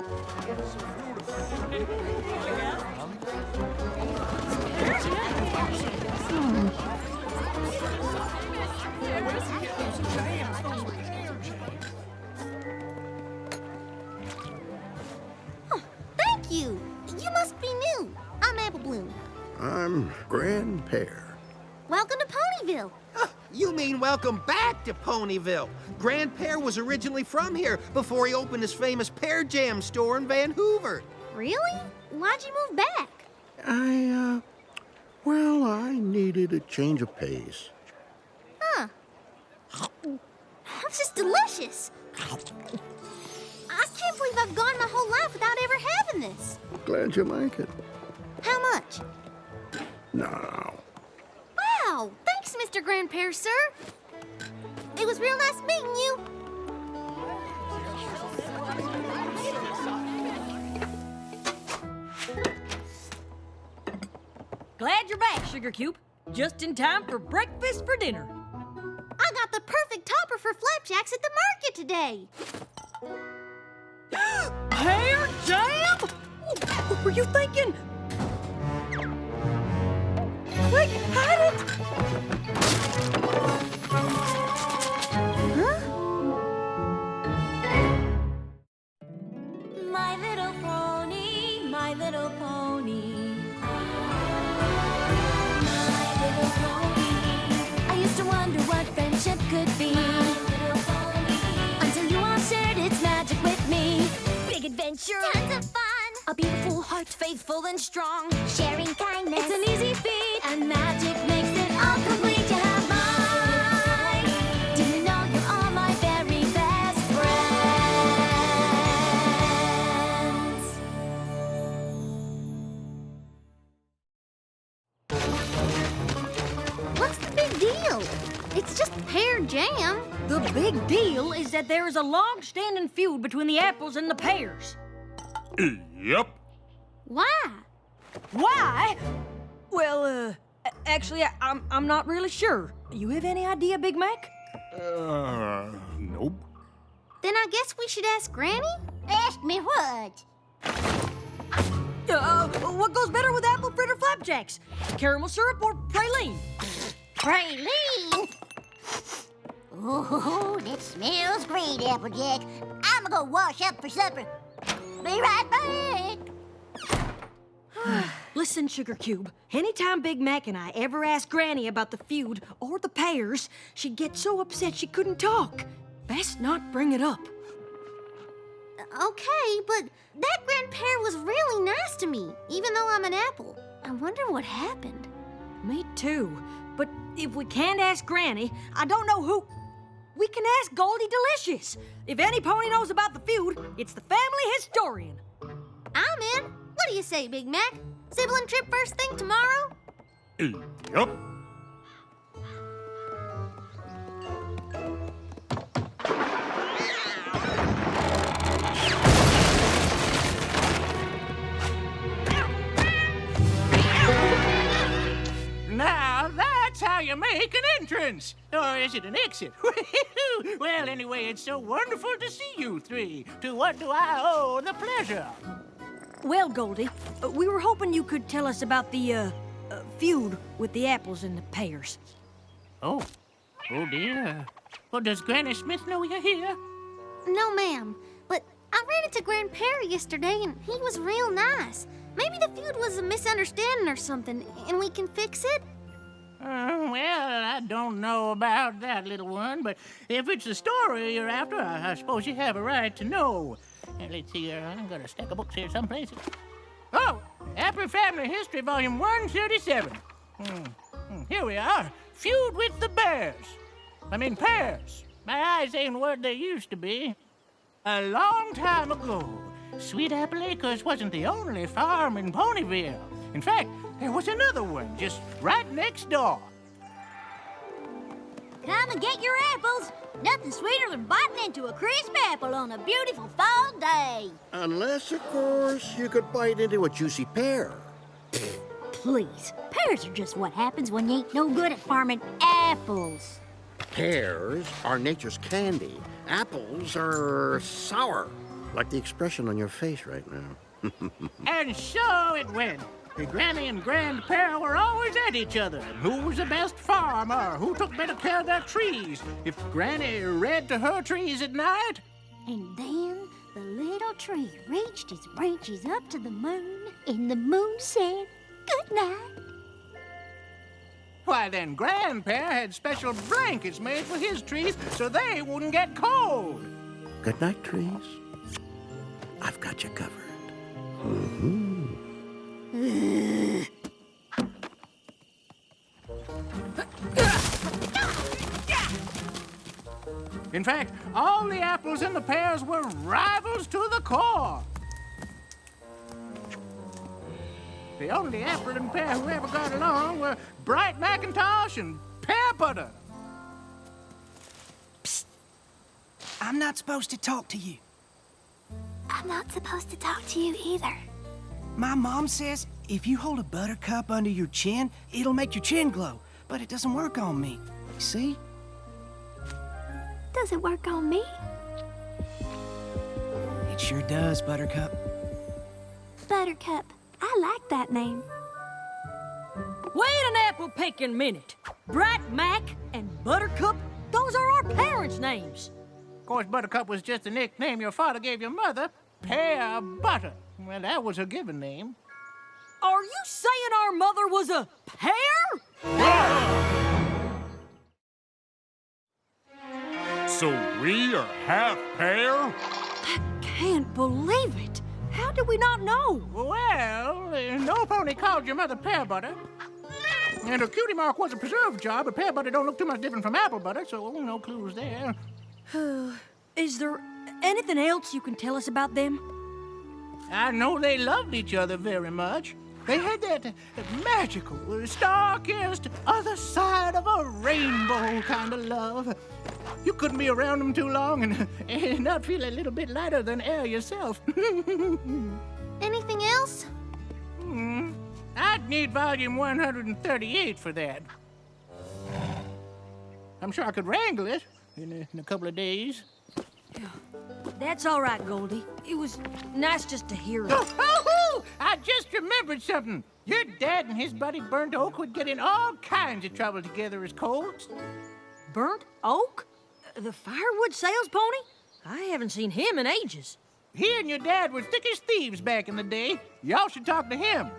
Thank you. You must be new. I'm Apple Bloom. I'm Grand Pear. Welcome to Ponyville. You mean welcome back to Ponyville. Grand Pear was originally from here before he opened his famous Pear Jam store in Vancouver. Really? Why'd you move back? Well, I needed a change of pace. Huh. This is delicious. I can't believe I've gone my whole life without ever having this. Glad you like it. How much? Now. Wow, thanks, Mr. Grand Pear, sir. It was real nice meeting you. Glad you're back, Sugar Cube. Just in time for breakfast for dinner. I got the perfect topper for flapjacks at the market today. Pear jam? What were you thinking? Quick, hide it! Huh? My little pony, my little pony. My little pony. I used to wonder what friendship could be. My little pony. Until you all shared its magic with me. Big adventure. Tons of fun. A beautiful heart, faithful and strong. Sharing kindness. It's an easy feat. And magic makes it all complete. You have mine. Do you know you're all my very best friends? What's the big deal? It's just pear jam. The big deal is that there is a long-standing feud between the apples and the pears. Yep. Why? Why? Well, actually, I'm not really sure. You have any idea, Big Mac? Nope. Then I guess we should ask Granny? Ask me what? What goes better with apple fritter flapjacks? Caramel syrup or praline? Praline? Oh, that smells great, Applejack. I'm gonna go wash up for supper. Be right back. Listen, Sugar Cube, anytime Big Mac and I ever asked Granny about the feud or the pears, she'd get so upset she couldn't talk. Best not bring it up. Okay, but that Grand Pear was really nice to me, even though I'm an apple. I wonder what happened. Me too. But if we can't ask Granny, I don't know who... We can ask Goldie Delicious. If any pony knows about the feud, it's the family historian. I'm in. What do you say, Big Mac? Sibling trip first thing tomorrow? Yep. Now that's how you make an entrance. Or is it an exit? Well, anyway, it's so wonderful to see you three. To what do I owe the pleasure? Well, Goldie, we were hoping you could tell us about the, feud with the apples and the pears. Oh dear. Well, does Granny Smith know you're here? No, ma'am. But I ran into Grand Pear yesterday, and he was real nice. Maybe the feud was a misunderstanding or something, and we can fix it? Well, I don't know about that, little one, but if it's the story you're after, I suppose you have a right to know. Let's see here. I've got a stack of books here someplace. Oh, Apple Family History, Volume 137. Here we are. Feud with the bears. Pears. My eyes ain't what they used to be. A long time ago, Sweet Apple Acres wasn't the only farm in Ponyville. In fact, there was another one just right next door. Come and get your apples. Nothing sweeter than biting into a crisp apple on a beautiful fall day. Unless, of course, you could bite into a juicy pear. Please, pears are just what happens when you ain't no good at farming apples. Pears are nature's candy. Apples are sour. Like the expression on your face right now. And so it went. The Granny and Grandpa were always at each other. Who was the best farmer? Who took better care of their trees? If Granny read to her trees at night, And then the little tree reached its branches up to the moon, and the moon said, "Good night." why then Grandpa had special blankets made for his trees so they wouldn't get cold. Good night, trees. I've got you covered. In fact, all the apples and the pears were rivals to the core. The only apple and pear who ever got along were Bright Macintosh and Pear Butter. I'm not supposed to talk to you. I'm not supposed to talk to you either. My mom says if you hold a buttercup under your chin, it'll make your chin glow. But it doesn't work on me. See? Does it work on me? It sure does, Buttercup. Buttercup. I like that name. Wait an apple-picking minute. Bright Mac and Buttercup, those are our parents' names. Of course, Buttercup was just a nickname your father gave your mother, Pear Butter. Well, that was her given name. Are you saying our mother was a pear? So we are half pear? Can't believe it. How did we not know? Well, no pony called your mother Pear Butter. And her cutie mark was a preserved jar, but pear butter don't look too much different from apple butter, so no clues there. Is there anything else you can tell us about them? I know they loved each other very much. They had that magical, star-kissed, other side of a rainbow kind of love. You couldn't be around them too long and not feel a little bit lighter than air yourself. Anything else? I'd need volume 138 for that. I'm sure I could wrangle it in a couple of days. That's all right, Goldie. It was nice just to hear it. Oh, I just remembered something. Your dad and his buddy Burnt Oak would get in all kinds of trouble together as colts. Burnt Oak? The firewood sales pony? I haven't seen him in ages. He and your dad were thick as thieves back in the day. Y'all should talk to him.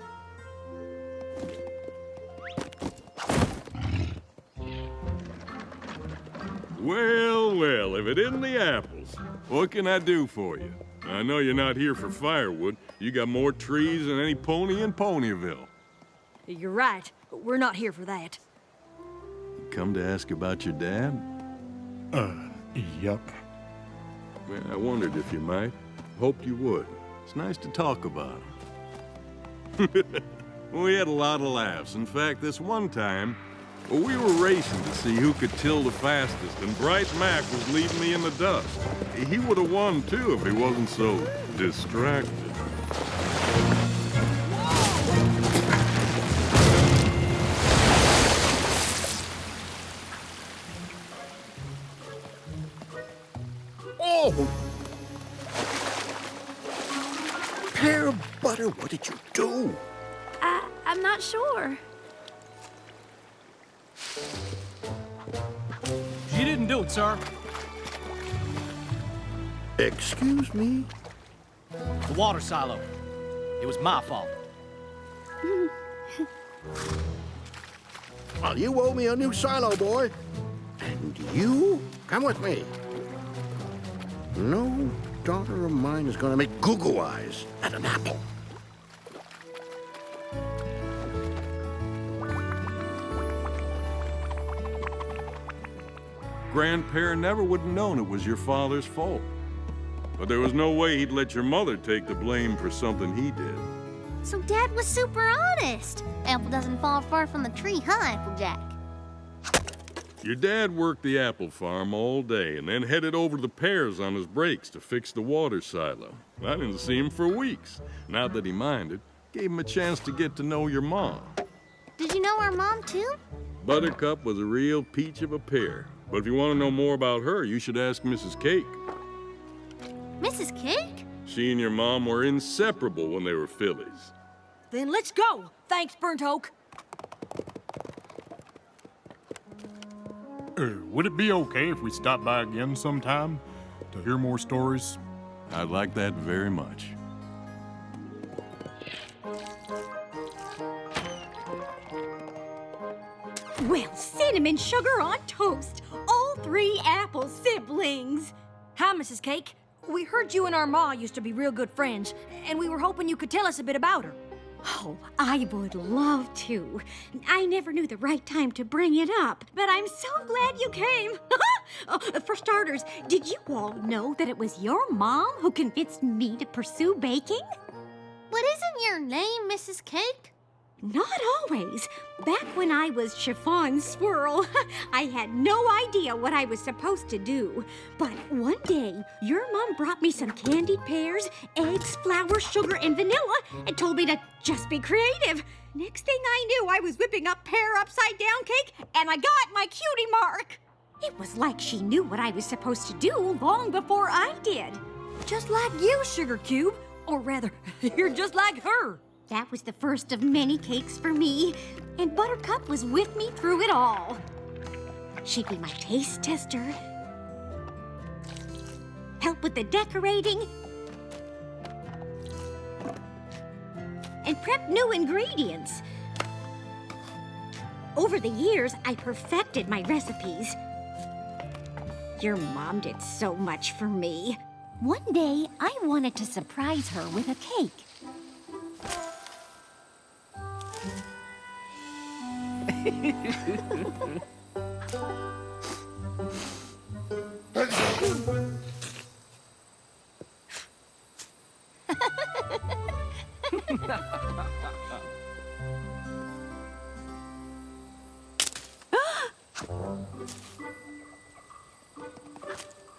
Well, well, if it isn't the apples, what can I do for you? I know you're not here for firewood. You got more trees than any pony in Ponyville. You're right. We're not here for that. You come to ask about your dad? Yep. Well, I wondered if you might. Hoped you would. It's nice to talk about him. We had a lot of laughs. In fact, this one time, we were racing to see who could till the fastest, and Bright Mac was leaving me in the dust. He would have won, too, if he wasn't so distracted. Oh! Pear Butter, what did you do? I'm not sure. You didn't do it, sir. Excuse me? The water silo. It was my fault. Well, you owe me a new silo, boy. And you? Come with me. No daughter of mine is going to make goo-goo eyes at an apple. Grandpa never would have known it was your father's fault. But there was no way he'd let your mother take the blame for something he did. So Dad was super honest. Apple doesn't fall far from the tree, huh, Applejack? Your dad worked the apple farm all day and then headed over to the pears on his breaks to fix the water silo. I didn't see him for weeks. Not that he minded. Gave him a chance to get to know your mom. Did you know our mom, too? Buttercup was a real peach of a pear. But if you want to know more about her, you should ask Mrs. Cake. Mrs. Cake? She and your mom were inseparable when they were fillies. Then let's go. Thanks, Burnt Oak. Would it be okay if we stopped by again sometime to hear more stories? I'd like that very much. Well, cinnamon sugar on toast. All 3 apple siblings. Hi, Mrs. Cake. We heard you and our ma used to be real good friends, and we were hoping you could tell us a bit about her. Oh, I would love to. I never knew the right time to bring it up, but I'm so glad you came. For starters, did you all know that it was your mom who convinced me to pursue baking? What isn't your name, Mrs. Cake? Not always. Back when I was Chiffon Swirl, I had no idea what I was supposed to do. But one day, your mom brought me some candied pears, eggs, flour, sugar, and vanilla, and told me to just be creative. Next thing I knew, I was whipping up pear upside down cake, and I got my cutie mark. It was like she knew what I was supposed to do long before I did. Just like you, Sugar Cube. Or rather, you're just like her. That was the first of many cakes for me, and Buttercup was with me through it all. She'd be my taste tester, help with the decorating, and prep new ingredients. Over the years, I perfected my recipes. Your mom did so much for me. One day, I wanted to surprise her with a cake.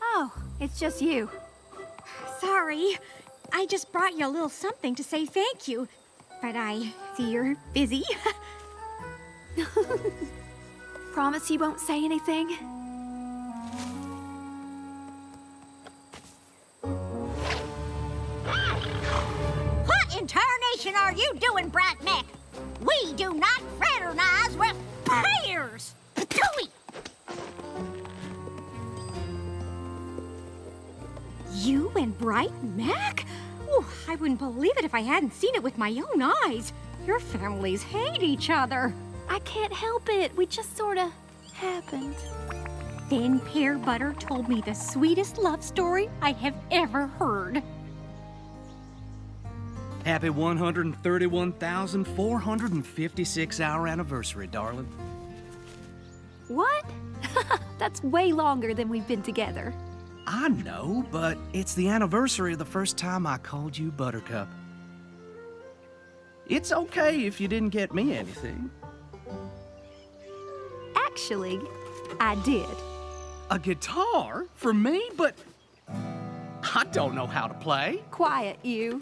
Oh, it's just you. Sorry, I just brought you a little something to say thank you, but I see you're busy. Promise you won't say anything? What in tarnation are you doing, Brat Mac? We do not fraternize with pears! Patooey! You and Bright Mac? Oh, I wouldn't believe it if I hadn't seen it with my own eyes. Your families hate each other. I can't help it. We just sorta happened. Then Pear Butter told me the sweetest love story I have ever heard. Happy 131,456-hour anniversary, darling. What? That's way longer than we've been together. I know, but it's the anniversary of the first time I called you Buttercup. It's okay if you didn't get me anything. Actually, I did. A guitar? For me? But I don't know how to play. Quiet, you.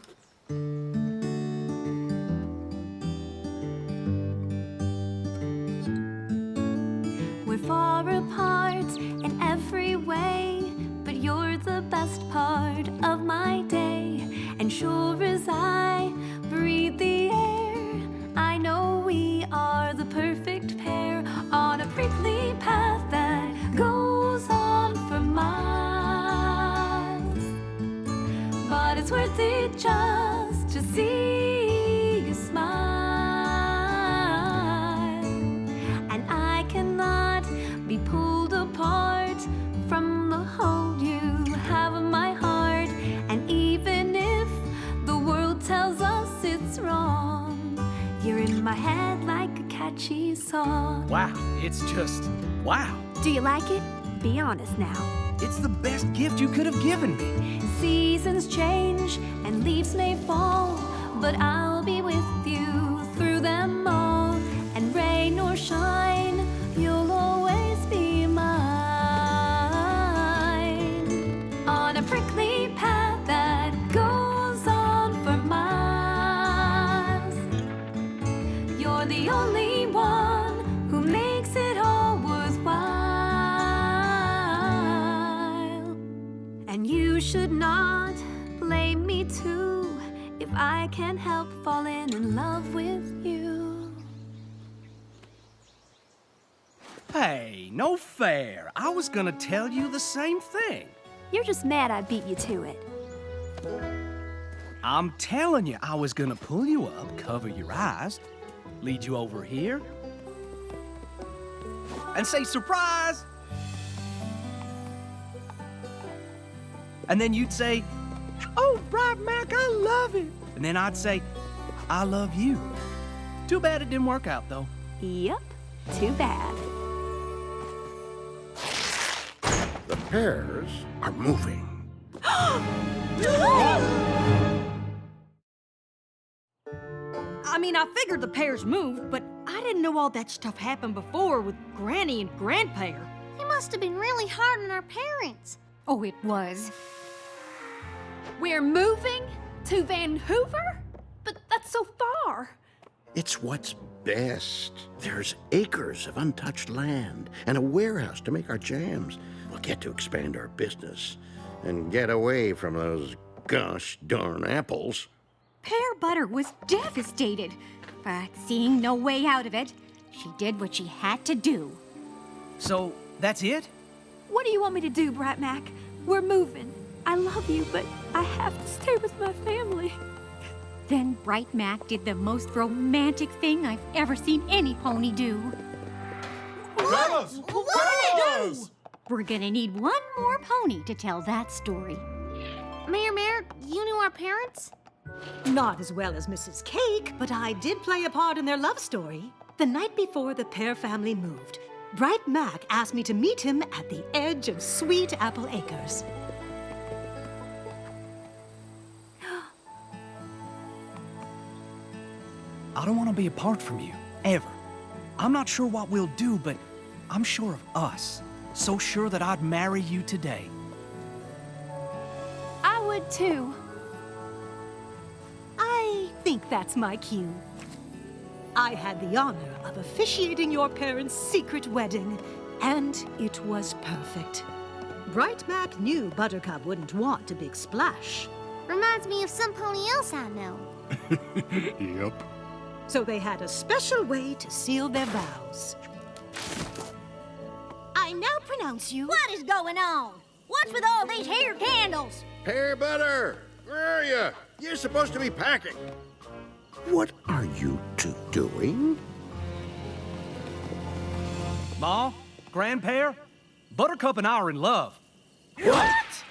We're far apart in every way, but you're the best part of my day. And sure as I breathe the air, I know we are the perfect pair on a prickly path that goes on for miles. But it's worth it just to see you smile. And I cannot be pulled apart from the hold you have of my heart. And even if the world tells us it's wrong, you're in my head like a catchy song. Wow, it's just wow. Do you like it? Be honest now. It's the best gift you could have given me. Seasons change and leaves may fall, but I'll be with you through them all. And rain or shine, you'll always be mine. On a prickly path that goes on for miles. You're the only one who makes it all worthwhile. And you should not blame me me too if I can't help falling in love with you. Hey, no fair. I was gonna tell you the same thing. You're just mad I beat you to it. I'm telling you, I was gonna pull you up, cover your eyes, lead you over here, and say, surprise! And then you'd say, oh, Bright Mac, I love it. And then I'd say, I love you. Too bad it didn't work out, though. Yep, too bad. The pears are moving. I mean, I figured the pears moved, but I didn't know all that stuff happened before with Granny and Grandpa. He must have been really hard on our parents. Oh, it was. We're moving to Vancouver? But that's so far. It's what's best. There's acres of untouched land and a warehouse to make our jams. We'll get to expand our business and get away from those gosh darn apples. Pear Butter was devastated, but seeing no way out of it, she did what she had to do. So, that's it? What do you want me to do, Bright Mac? We're moving. I love you, but I have to stay with my family. Then Bright Mac did the most romantic thing I've ever seen any pony do. What did it do? We're gonna need one more pony to tell that story. Mayor, you knew our parents? Not as well as Mrs. Cake, but I did play a part in their love story. The night before the Pear family moved, Bright Mac asked me to meet him at the edge of Sweet Apple Acres. I don't want to be apart from you, ever. I'm not sure what we'll do, but I'm sure of us. So sure that I'd marry you today. I would too. I think that's my cue. I had the honor of officiating your parents' secret wedding, and it was perfect. Bright Mac knew Buttercup wouldn't want a big splash. Reminds me of some pony else I know. Yep. So they had a special way to seal their vows. I now pronounce you. What is going on? What's with all these hair candles? Pear Butter, where are you? You're supposed to be packing. What are you two doing? Ma, Grandpa, Buttercup and I are in love. What?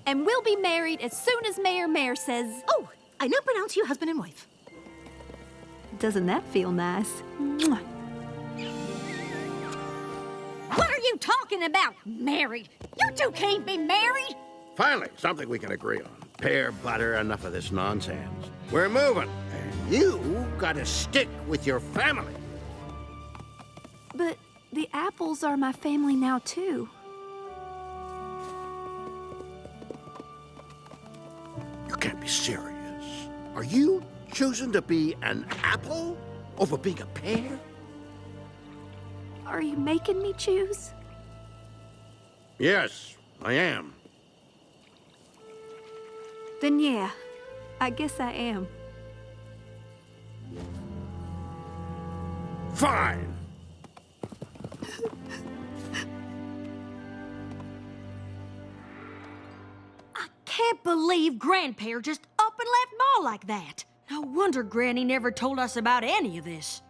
And we'll be married as soon as Mayor says... Oh, I now pronounce you husband and wife. Doesn't that feel nice? Mwah. What are you talking about, married? You two can't be married. Finally, something we can agree on. Pear Butter, enough of this nonsense. We're moving, and you gotta stick with your family. But the apples are my family now, too. You can't be serious. Are you choosing to be an apple over being a pear? Are you making me choose? Yes, I am. Then yeah, I guess I am. Fine. I can't believe Grandpa just up and left Ma like that. No wonder Granny never told us about any of this.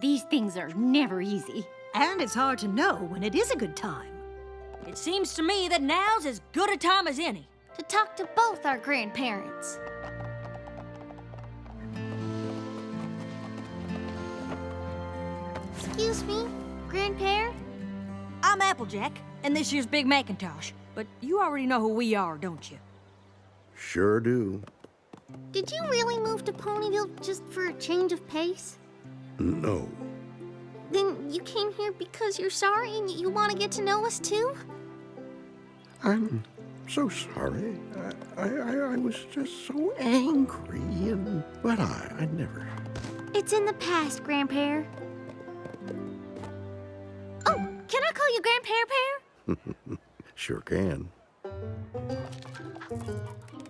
These things are never easy. And it's hard to know when it is a good time. It seems to me that now's as good a time as any. To talk to both our grandparents. Excuse me, Grandpa? I'm Applejack, and this year's Big Macintosh. But you already know who we are, don't you? Sure do. Did you really move to Ponyville just for a change of pace? No. Then you came here because you're sorry and you want to get to know us too? I'm so sorry. I was just so angry, but I never... It's in the past, Grandpa. Oh, can I call you Grandpa Pear? Sure can.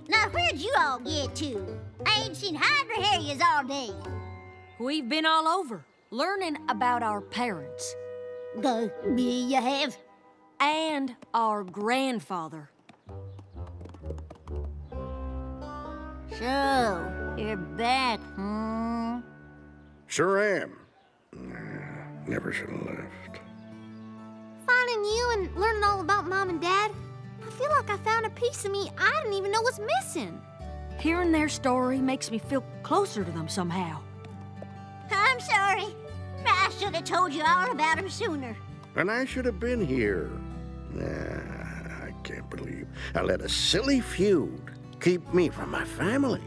Now, Where'd you all get to? I ain't seen Hydra Harriers all day. We've been all over, learning about our parents. You have? And our grandfather. So, you're back, Sure am. Never should have left. Finding you and learning all about Mom and Dad, I feel like I found a piece of me I didn't even know was missing. Hearing their story makes me feel closer to them somehow. I'm sorry. I should have told you all about him sooner. And I should have been here. I can't believe I let a silly feud keep me from my family.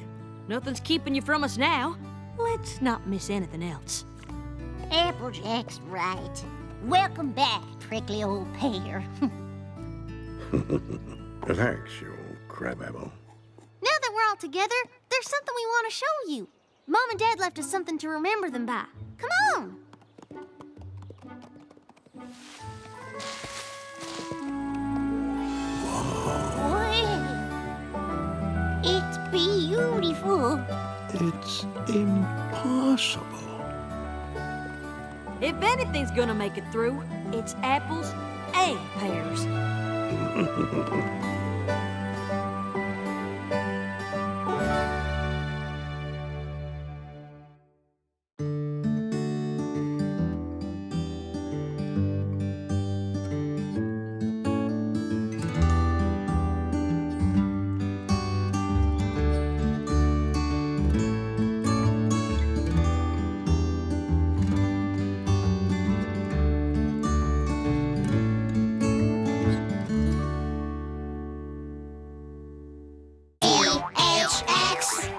Nothing's keeping you from us now. Let's not miss anything else. Applejack's right. Welcome back, prickly old Pear. Thanks, you old crabapple. Now that we're all together, there's something we want to show you. Mom and Dad left us something to remember them by. Come on! Wow. It's beautiful. It's impossible. If anything's gonna make it through, it's apples and pears. LHX.